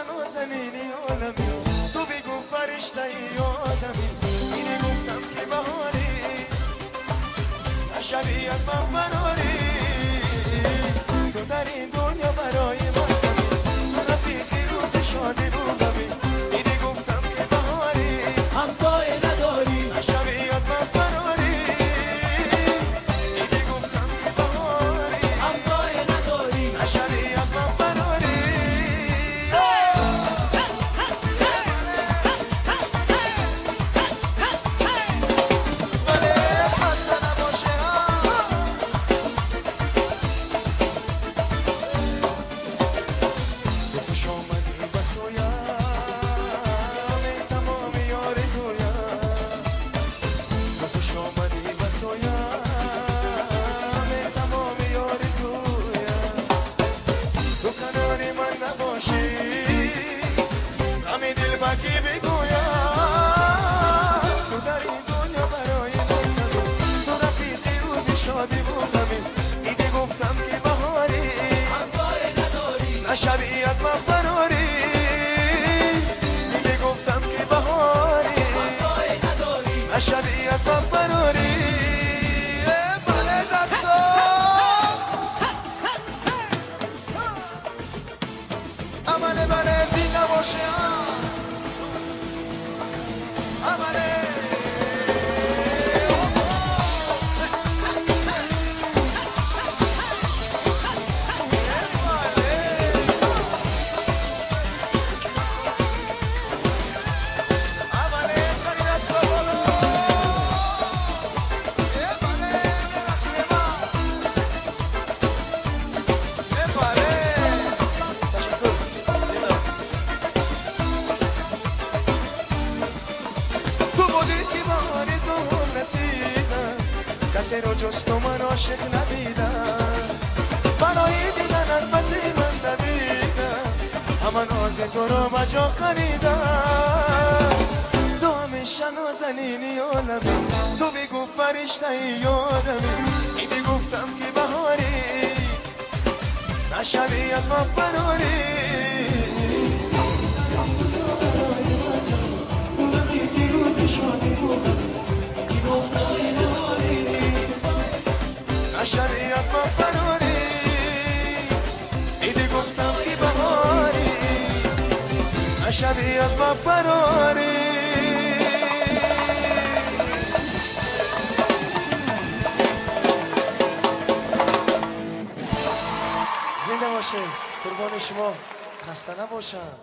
نازنینی عالمی تو بگو فرشته ای آدمی اینه گفتم که بهاری نشبی از من فراری تو در این دنیا برای من تو رفیقی روز شادی بودمی اینه گفتم که بهاری همتای نداری نشبی از من فراری اینه گفتم که بهاری همتای نداری نشبی از من فراری کی بگویم تو در این دنیا برای من تو رفیقی روزی شادی بودمی ایده گفتم که بهاری همتای نداری نشبی از من فراری ایده گفتم که بهاری همتای نداری نشبی از من فراری بله دستا عمله بله زینده باشه کسی رو جز تو من عاشق ندیدم برای دیدنت بسی من دویدم همه ناز تو رو مجا خریدم تو همیشه نازنینی عالمی تو بگو فرشته ای آدمی ایدی گفتم که بهاری نشبی از من فراری نشبی از من فراری ایدی گفتم که بهاری نشبی از من فراری زنده باشه قربان شما خسته نباشم